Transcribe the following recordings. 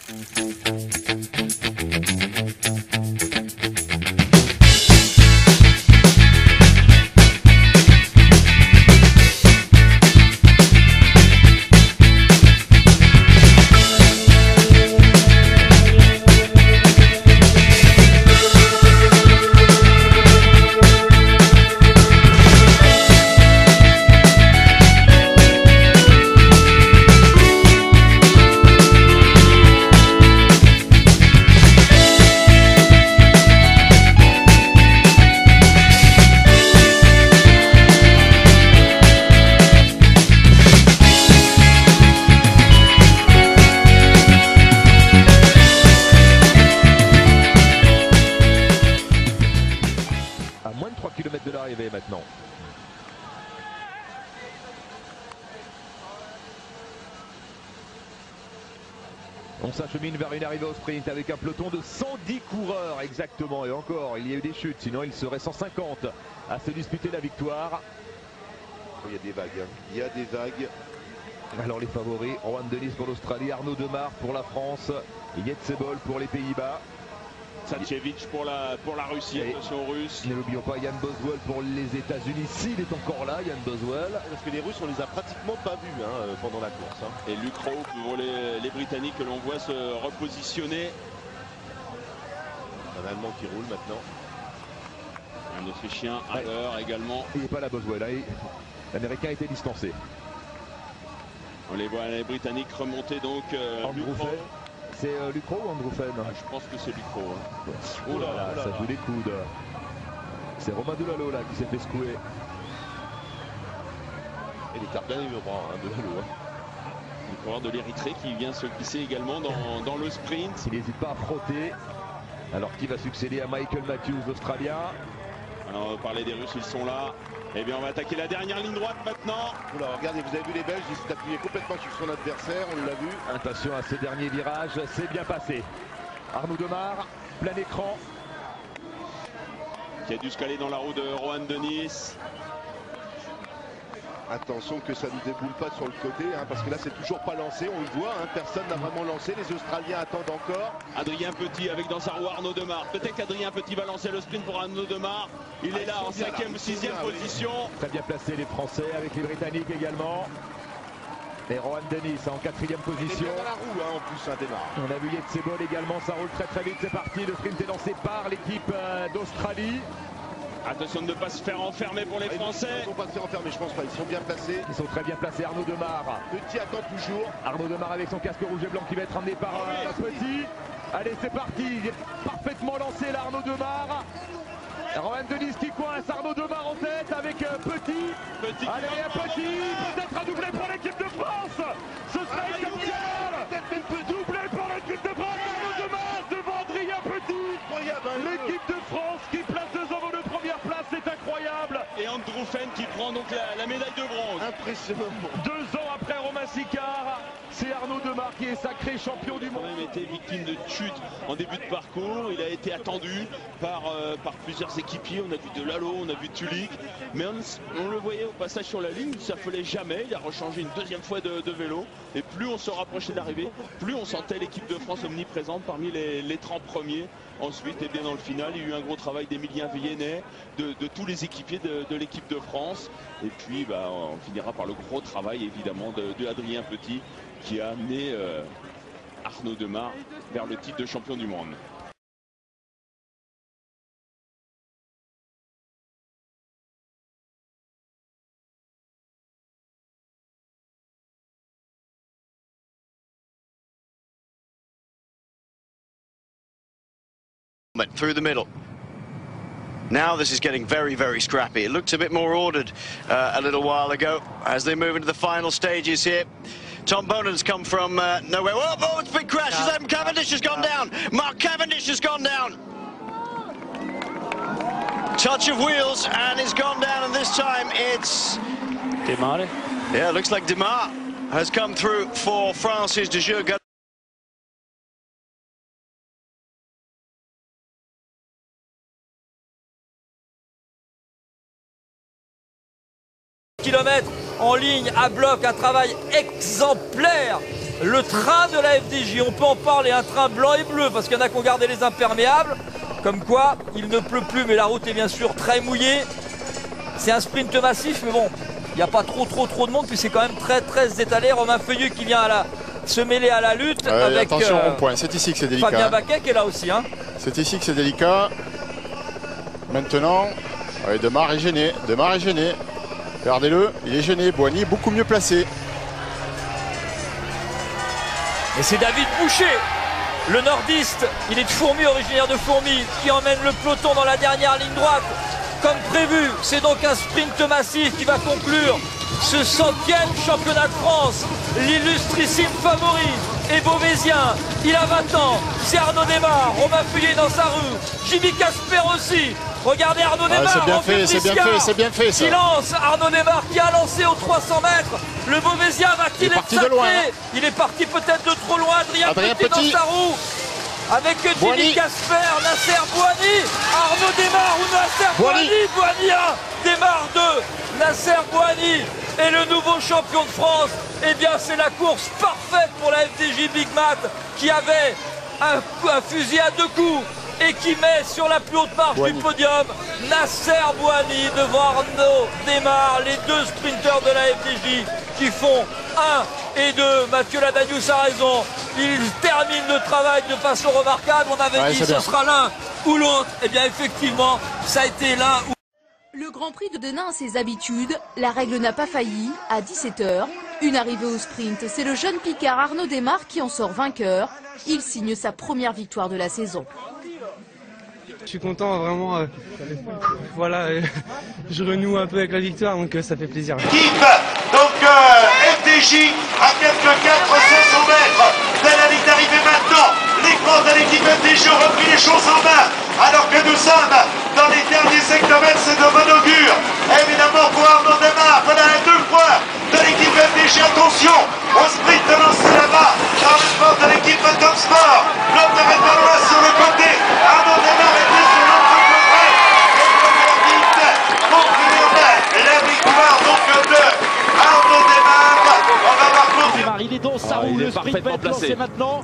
À moins de 3 km de l'arrivée maintenant. On s'achemine vers une arrivée au sprint avec un peloton de 110 coureurs exactement. Et encore, il y a eu des chutes, sinon il serait 150 à se disputer la victoire. Il y a des vagues, hein. Il y a des vagues. Alors les favoris, Rohan Dennis pour l'Australie, Arnaud Demar pour la France, Jetsebol pour les Pays-Bas. Satsevich pour la Russie, attention aux Russes. N'oublions pas Jan Boswell pour les États-Unis, s'il est encore là, Jan Boswell. Parce que les Russes, on les a pratiquement pas vus pendant la course. Et Luke Rowe pour les Britanniques que l'on voit se repositionner. Un Allemand qui roule maintenant. Un Autrichien à l'heure également. Il n'est pas là Boswell, hein. L'Américain a été distancé. On les voit les Britanniques remonter donc. C'est Luke Rowe ou Andrew Fenn? Je pense que c'est Luke Rowe. Hein. Oh là là, ça joue les coudes. C'est Romain Delalo là qui s'est fait secouer. Et les cartes bien les bras de Delalo. Le coureur de l'Érythrée qui vient se glisser également dans le sprint. Il n'hésite pas à frotter. Alors qui va succéder à Michael Matthews, l'Australien? Alors on va parler des Russes, ils sont là. Eh bien on va attaquer la dernière ligne droite maintenant. Oula, regardez, vous avez vu les Belges, ils s'est appuyé complètement sur son adversaire, on l'a vu. Attention à ce dernier virage, c'est bien passé. Arnaud Demar, plein écran. Qui a dû se caler dans la roue de Rohan Dennis. Attention que ça ne déboule pas sur le côté, parce que là c'est toujours pas lancé, on le voit, personne n'a vraiment lancé, les Australiens attendent encore. Adrien Petit avec dans sa roue Arnaud Demar. Peut-être qu'Adrien Petit va lancer le sprint pour Arnaud Demar. Il est là en 5e, 6e position. Très bien placé les Français avec les Britanniques également. Et Rohan Dennis en 4e position. Il est dans la roue en plus, Demar. On a vu Jetsebol également, ça roule très très vite, c'est parti. Le sprint est lancé par l'équipe d'Australie. Attention de ne pas se faire enfermer pour les Français. Ils ne vont pas se faire enfermer, je pense pas. Ils sont bien placés. Ils sont très bien placés. Arnaud Demar. Petit attend toujours. Arnaud Demar avec son casque rouge et blanc qui va être ramené par Petit. Allez, c'est parti. Il est parfaitement lancé là, Arnaud Demar. Rohan Dennis qui coince. Arnaud Demar en tête avec Petit. Allez, Petit. Peut-être un doublé pour l'équipe de France. Ce sera exceptionnel. Doublé pour l'équipe de France. Arnaud Demar devant Adrien Petit. L'équipe de France qui place 2 hommes de première place, c'est incroyable. Et Andrew Fenn qui prend donc la médaille de bronze. Impressionnant. 2 ans après Romain Sicard, c'est Arnaud Demar qui est sacré champion du monde. Il a même été victime de chute en début de parcours. Il a été attendu par plusieurs équipiers. On a vu Delalo, on a vu Tulik. Mais on le voyait au passage sur la ligne, il ne s'affolait jamais. Il a rechangé une 2e fois de vélo. Et plus on se rapprochait de l'arrivée, plus on sentait l'équipe de France omniprésente parmi les 30 premiers. Ensuite, et bien dans le final, il y a eu un gros travail d'Emilien Villeneuve, de tous les équipiers de l'équipe de France. Et puis, on finira par le gros travail, évidemment, de Adrien Petit, qui a amené Arnaud Demar vers le titre de champion du monde. Through the middle. Now this is getting very, very scrappy. It looked a bit more ordered a little while ago as they move into the final stages here. Tom Bonan's come from nowhere. Oh, it's big crash. Cavendish has gone down. Mark Cavendish has gone down. Touch of wheels and he's gone down, and this time it's Demar. Yeah, it looks like Demar has come through for Francis de Jurgen. Kilomètres en ligne à bloc, un travail exemplaire le train de la FDJ. On peut en parler, un train blanc et bleu, parce qu'il y en a qui ont gardé les imperméables. Comme quoi, il ne pleut plus, mais la route est bien sûr très mouillée. C'est un sprint massif, mais bon, il n'y a pas trop de monde, puis c'est quand même très étalé. Romain Feuilleux qui vient se mêler à la lutte. Avec, attention au point, c'est ici que c'est délicat. Fabien Baquet qui est là aussi. Hein. C'est ici que c'est délicat. Maintenant, Demar est gêné. Regardez-le, il est gêné. Boigny beaucoup mieux placé. Et c'est David Boucher, le nordiste. Il est de Fourmi, originaire de Fourmi, qui emmène le peloton dans la dernière ligne droite. Comme prévu, c'est donc un sprint massif qui va conclure ce 100e championnat de France. L'illustrissime favori est Beauvaisien, il a 20 ans, c'est Arnaud Démare. Romain Feuilleux dans sa rue, JB Casper aussi. Regardez Arnaud Démare, c'est bien fait ça. Qui lance, Arnaud Démare qui a lancé aux 300 mètres. Le Beauvaisien va-t-il être sacré? Il est parti peut-être de trop loin. Adrien Petit dans sa roue. Avec Jimmy Casper, Nasser Boigny, Arnaud Démare ou Nasser Boigny, Boigny 1, Démare 2, Nasser Boigny est le nouveau champion de France. Eh bien c'est la course parfaite pour la FDJ Big Mat qui avait un fusil à 2 coups et qui met sur la plus haute marche du podium Nasser Boigny devant Arnaud Démare, les deux sprinteurs de la FDJ qui font 1 et 2. Mathieu Ladanius a raison, il termine le travail de façon remarquable. On avait dit ce sera l'un ou l'autre. Et bien effectivement, ça a été l'un ou... Le Grand Prix de Denain a ses habitudes, la règle n'a pas failli. À 17 h, une arrivée au sprint, c'est le jeune Picard Arnaud Démare qui en sort vainqueur. Il signe sa première victoire de la saison. Je suis content, vraiment, voilà, je renoue un peu avec la victoire, donc ça fait plaisir. Donc FDJ à quelques 400-500 mètres de la ligne d'arrivée maintenant. Les coureurs de l'équipe FDJ ont repris les choses en main, alors que nous sommes dans les derniers hectomètres de bon augure. Évidemment pour Arnaud Démare, voilà un 2 points de l'équipe FDJ. Attention au sprint lancé là-bas dans le sport de l'équipe Top Sport. L'autre est pas loin sur le côté. Arnaud Démare était sur l'autre côté. La victoire donc de Arnaud Démare. On va voir Démare, il est dans sa roue, le sprint va être lancé maintenant.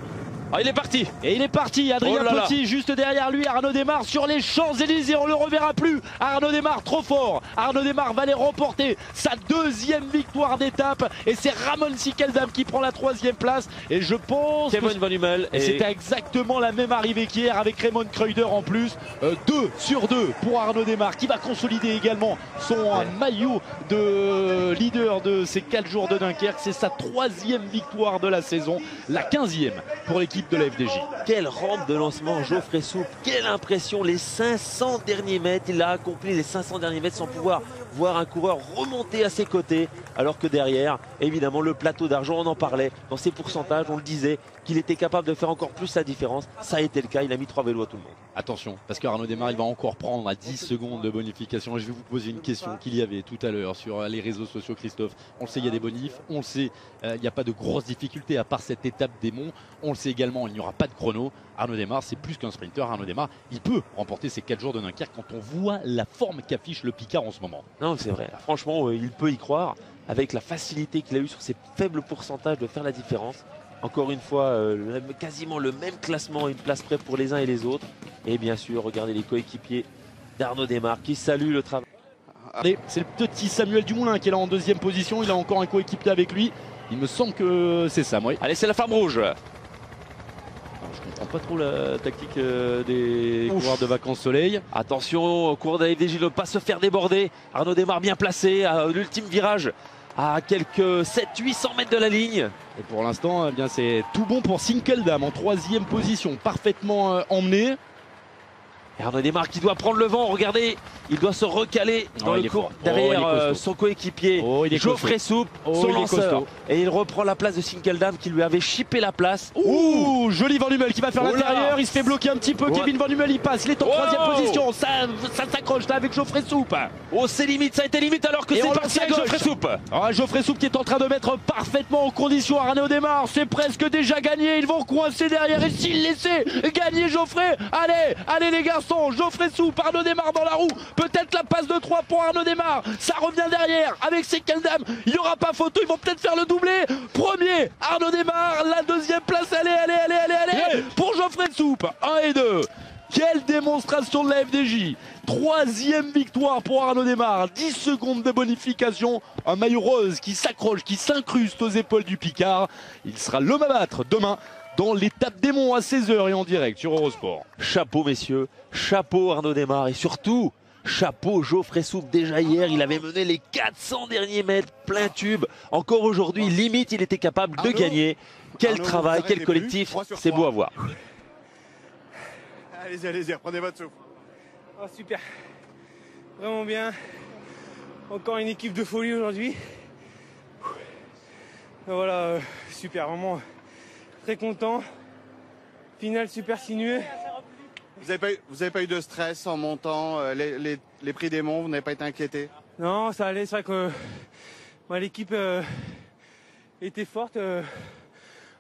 Ah, il est parti. Et il est parti, Adrien Petit juste derrière lui, Arnaud Démare sur les Champs-Élysées, on le reverra plus. Arnaud Démare trop fort, Arnaud Démare va aller remporter sa 2e victoire d'étape et c'est Ramon Sinkeldam qui prend la 3e place et je pense Kevin Van Hummel et c'était exactement la même arrivée qu'hier avec Raymond Kreuder en plus. 2 sur 2 pour Arnaud Démare qui va consolider également son maillot de leader de ces 4 jours de Dunkerque. C'est sa 3e victoire de la saison, la 15e pour l'équipe de la FDJ. Quelle rampe de lancement Geoffrey Soupe, quelle impression, les 500 derniers mètres, il a accompli les 500 derniers mètres sans pouvoir voir un coureur remonter à ses côtés, alors que derrière, évidemment, le plateau d'argent, on en parlait, dans ses pourcentages, on le disait, qu'il était capable de faire encore plus la différence. Ça a été le cas, il a mis 3 vélos à tout le monde. Attention, parce que Arnaud Démare, il va encore prendre à 10 secondes de bonification. Je vais vous poser une question qu'il y avait tout à l'heure sur les réseaux sociaux, Christophe. On le sait, il y a des bonifs, on le sait, il n'y a pas de grosses difficultés à part cette étape des monts. On le sait également, il n'y aura pas de chrono. Arnaud Démare, c'est plus qu'un sprinter. Arnaud Démare, il peut remporter ces 4 jours de Dunkerque quand on voit la forme qu'affiche le Picard en ce moment. Non, c'est vrai. Franchement, il peut y croire avec la facilité qu'il a eu sur ses faibles pourcentages de faire la différence. Encore une fois, quasiment le même classement, une place près pour les uns et les autres. Et bien sûr, regardez les coéquipiers d'Arnaud Démare qui saluent le travail. Allez, c'est le petit Samuel Dumoulin qui est là en 2e position. Il a encore un coéquipier avec lui. Il me semble que c'est ça, moi. Allez, c'est la femme rouge. Je comprends pas trop la tactique des coureurs de vacances soleil. Attention, au cours de la FDJ, ne pas se faire déborder. Arnaud Démare bien placé à l'ultime virage, à quelques 700-800 mètres de la ligne. Et pour l'instant, eh bien, c'est tout bon pour Sinkeldam en 3e position, parfaitement emmené. Et Arnaud Démare qui doit prendre le vent, regardez, il doit se recaler dans le cours derrière son coéquipier Geoffrey Soupe, son lanceur. Et il reprend la place de Sinkeldam qui lui avait chippé la place. Ouh, joli Van Hummel qui va faire l'intérieur, il se fait bloquer un petit peu. Kevin Van Hummel il passe, il est en 3e position, ça s'accroche là avec Geoffrey Soupe. Oh, c'est limite, ça a été limite alors que c'est parti avec Geoffrey Soupe. Geoffrey Soupe qui est en train de mettre parfaitement en condition Arnaud Démare, c'est presque déjà gagné, ils vont coincer derrière et s'il laissait gagner Geoffrey, allez les garçons. s'enfonçant. Geoffrey Soupe, Arnaud Démare dans la roue. Peut-être la passe de 3 pour Arnaud Démare. Ça revient derrière avec ses Keldam. Il n'y aura pas photo, ils vont peut-être faire le doublé. Premier, Arnaud Démare. La deuxième place, allez, pour Geoffrey Soupe. 1 et 2. Quelle démonstration de la FDJ. 3e victoire pour Arnaud Démare. 10 secondes de bonification. Un maillot rose qui s'accroche, qui s'incruste aux épaules du Picard. Il sera l'homme à battre demain dans l'étape des Monts à 16h et en direct sur Eurosport. Chapeau messieurs, chapeau Arnaud Démare et surtout chapeau Geoffrey Soupe. Déjà hier il avait mené les 400 derniers mètres plein tube. Encore aujourd'hui limite il était capable de gagner. Quel travail, quel collectif, c'est beau à voir. Allez-y, reprenez votre souffle. Oh, super, vraiment bien. Encore une équipe de folie aujourd'hui. Voilà, super, vraiment très content. Finale super sinueux. Vous avez pas eu de stress en montant les prix des monts, vous n'avez pas été inquiété? Non, ça allait, c'est vrai que l'équipe était forte.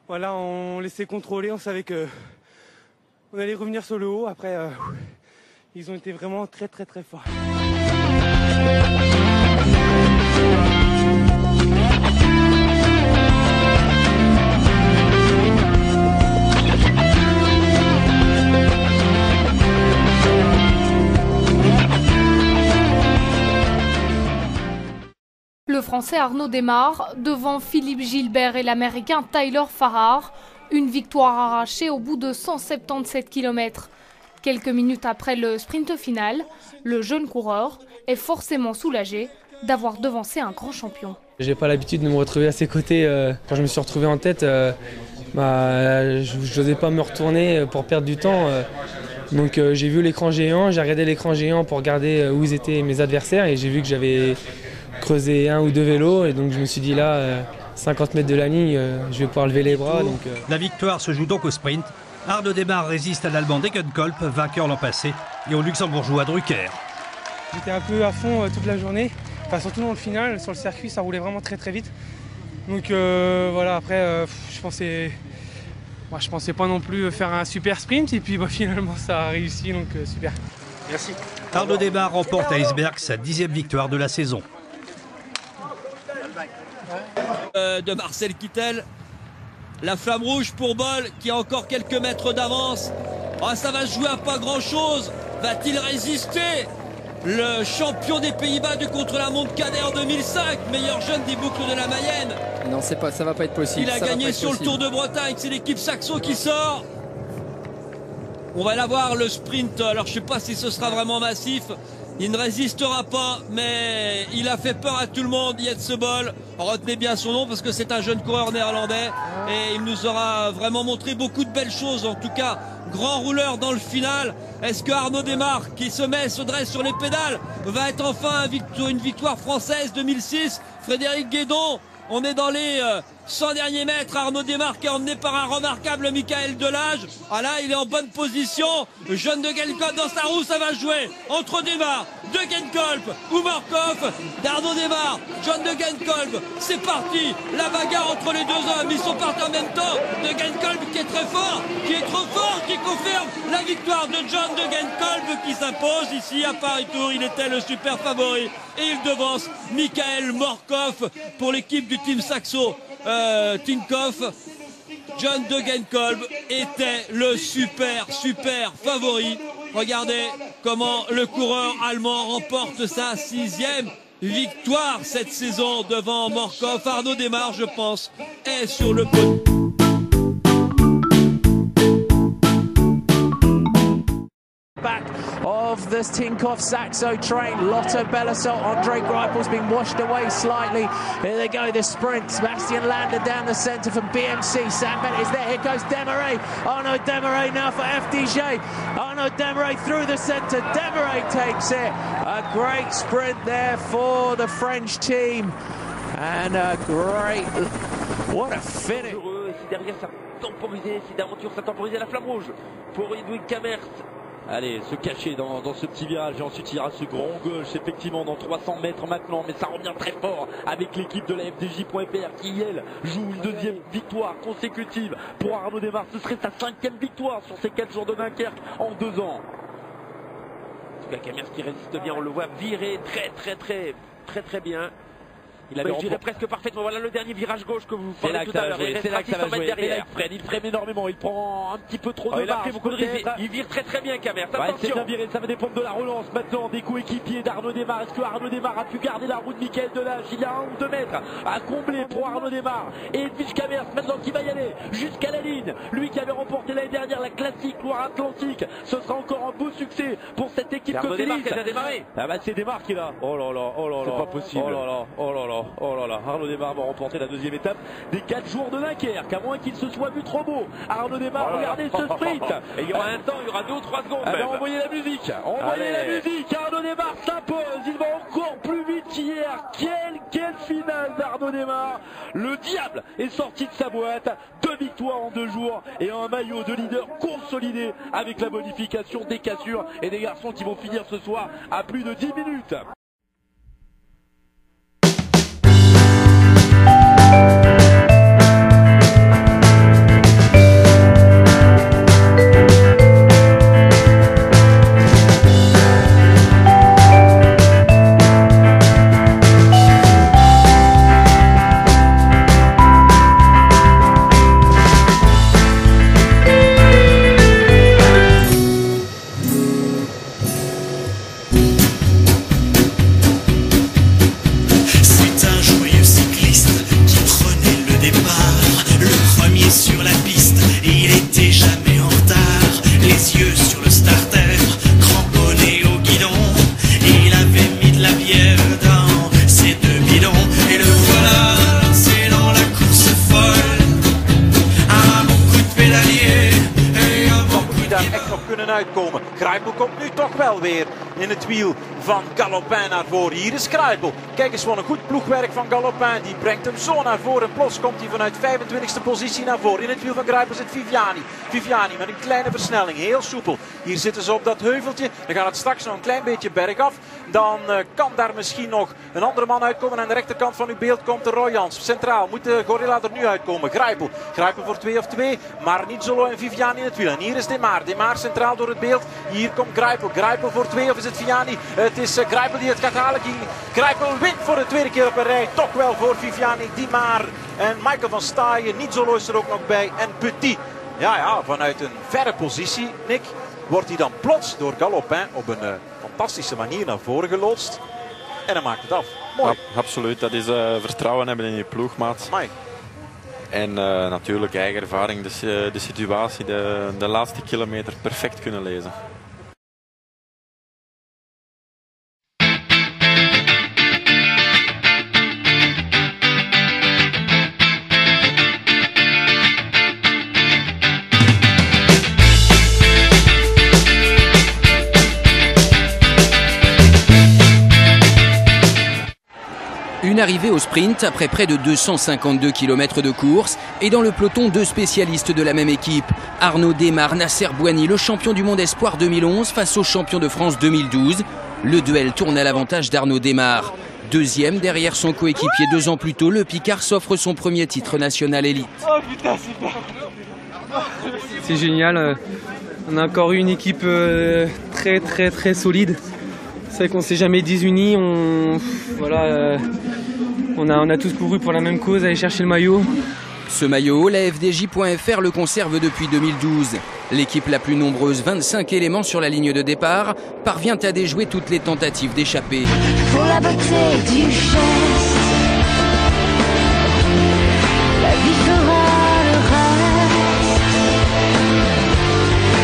Voilà, on laissait contrôler, on savait que on allait revenir sur le haut. Après, ils ont été vraiment très forts. Le Français Arnaud Démare devant Philippe Gilbert et l'Américain Tyler Farrar. Une victoire arrachée au bout de 177 km. Quelques minutes après le sprint final, le jeune coureur est forcément soulagé d'avoir devancé un grand champion. J'ai pas l'habitude de me retrouver à ses côtés. Quand je me suis retrouvé en tête, je n'osais pas me retourner pour perdre du temps. Donc j'ai vu l'écran géant, j'ai regardé l'écran géant pour regarder où étaient mes adversaires et j'ai vu que j'avais creusé 1 ou 2 vélos et donc je me suis dit là, 50 mètres de la ligne, je vais pouvoir lever les bras. La victoire se joue donc au sprint. Arnaud Démare résiste à l'Allemand Degenkolb, vainqueur l'an passé, et au Luxembourgeois Drucker. J'étais un peu à fond toute la journée, enfin, surtout dans le final, sur le circuit, ça roulait vraiment très vite. Donc voilà, après, je pensais pas non plus faire un super sprint, et puis finalement ça a réussi, donc super. Merci. Arnaud Démare remporte à Iceberg sa 10e victoire de la saison. De Marcel Kittel, la flamme rouge pour Bol qui a encore quelques mètres d'avance. Oh, ça va se jouer à pas grand chose. Va-t-il résister? Le champion des Pays-Bas du contre-la-montre cadet en 2005, meilleur jeune des boucles de la Mayenne. Non, ça va pas être possible. Il a gagné sur le Tour de Bretagne, c'est l'équipe Saxo qui sort. On va la voir le sprint, alors je sais pas si ce sera vraiment massif. Il ne résistera pas, mais il a fait peur à tout le monde, Jetsebol. Retenez bien son nom parce que c'est un jeune coureur néerlandais et il nous aura vraiment montré beaucoup de belles choses. En tout cas, grand rouleur dans le final. Est-ce que Arnaud Démare, qui se dresse sur les pédales, va être enfin une victoire française 2006? Frédéric Guédon, on est dans les 100 derniers mètres. Arnaud Démare qui est emmené par un remarquable Michael Delage. Ah là, il est en bonne position. Le jeune Degenkolb dans sa roue, ça va jouer entre Démare, Degenkolb ou Morkov. D'Arnaud Démare, John Degenkolb, c'est parti. La bagarre entre les deux hommes, ils sont partis en même temps. Degenkolb qui est très fort, qui est trop fort, qui confirme la victoire de John Degenkolb qui s'impose ici à Paris-Tours. Il était le super favori et il devance Michael Morkov pour l'équipe du team Saxo. Tinkoff. John Degenkolb était le super favori. Regardez comment le coureur allemand remporte sa 6e victoire cette saison devant Morkov. Arnaud Démare, je pense, est sur le podium. Of the Tinkoff Saxo train, Lotto Bellassol, Andre Greipel's been washed away slightly. Here they go, the sprint. Sebastian Lander down the centre from BMC. Sam Bennett is there. Here goes Desmarais. Arnaud Desmarais now for FDJ. Arnaud Desmarais through the centre. Desmarais takes it. A great sprint there for the French team. And a great... What a finish. Si derrière ça temporisé, si d'aventure ça temporisé la flamme rouge pour Edwin Kamert. Allez, se cacher dans ce petit virage et ensuite il y aura ce grand gauche effectivement dans 300 mètres maintenant, mais ça revient très fort avec l'équipe de la FDJ.fr qui elle joue une 2e victoire consécutive pour Arnaud Démare. Ce serait sa 5e victoire sur ces 4 jours de Dunkerque en 2 ans. tout cas, Camers qui résiste bien, on le voit virer très bien. Il avait giré presque parfaitement. Voilà le dernier virage gauche que vous parlez tout à l'heure. C'est là que ça va jouer. Il freine énormément. Il prend un petit peu trop de marge. Il vire très bien, Camers. Attention. Bien viré. Ça va dépendre de la relance maintenant des coéquipiers d'Arnaud Démare. Est-ce que Arnaud Démare a pu garder la roue de Michael Delage? Il y a 1 ou 2 mètres à combler pour Arnaud Démare. Et Edwige Camers maintenant qui va y aller jusqu'à la ligne. Lui qui avait remporté l'année dernière la classique Loire-Atlantique. Ce sera encore un beau succès pour cette équipe Côte d'Élite. C'est Démare qui est là. Oh là là. C'est pas possible. Oh là là, Arnaud Démare va remporter la 2e étape des 4 jours de Dunkerque, à moins qu'il se soit vu trop beau. Arnaud Démare, regardez ce sprint. Et il y aura un temps, il y aura 2 ou 3 secondes. Envoyez la musique, Arnaud Démare s'impose, il va encore plus vite qu'hier. Quelle finale d'Arnaud Démare. Le diable est sorti de sa boîte, 2 victoires en 2 jours et un maillot de leader consolidé avec la bonification des cassures et des garçons qui vont finir ce soir à plus de 10 minutes. Uitkomen. Kruipel komt nu toch wel weer in het wiel van Galopin naar voren. Hier is Kruipel. Kijk eens wat een goed ploegwerk van Galopin. Die brengt hem zo naar voren. En plots komt hij vanuit 25e positie naar voren. In het wiel van Kruipel zit Viviani. Viviani met een kleine versnelling. Heel soepel. Hier zitten ze op dat heuveltje. Dan gaat het straks nog een klein beetje bergaf. Dan kan daar misschien nog een andere man uitkomen. Aan de rechterkant van uw beeld komt de Royans. Centraal moet de Gorilla er nu uitkomen. Grijpel. Grijpel voor 2 of 2. Maar niet Zolo en Viviani in het wiel. En hier is Démare. Démare centraal door het beeld. Hier komt Grijpel. Grijpel voor 2 of is het Viviani? Het is Grijpel die het gaat halen. Grijpel wint voor de 2e keer op een rij. Toch wel voor Viviani, Démare en Michael van Staaien. Niet Zolo is er ook nog bij. En Petit. Ja, vanuit een verre positie, Nick, wordt hij dan plots door Galopin op een fantastische manier naar voren geloodst. En dan maakt het af. Mooi. Ja, absoluut, dat is vertrouwen hebben in je ploegmaat. Amai. En natuurlijk eigen ervaring, dus de situatie, de laatste kilometer perfect kunnen lezen. Une arrivée au sprint après près de 252 km de course et dans le peloton 2 spécialistes de la même équipe. Arnaud Démare, Nasser Bouhanni, le champion du monde espoir 2011 face au champion de France 2012. Le duel tourne à l'avantage d'Arnaud Démare. Deuxième derrière son coéquipier 2 ans plus tôt, le Picard s'offre son premier titre national élite. Oh putain, super. C'est génial. On a encore eu une équipe très solide. C'est vrai qu'on ne s'est jamais désunis. On a tous couru pour la même cause, aller chercher le maillot. Ce maillot, la FDJ.fr le conserve depuis 2012. L'équipe la plus nombreuse, 25 éléments sur la ligne de départ, parvient à déjouer toutes les tentatives d'échapper. Pour la beauté du geste.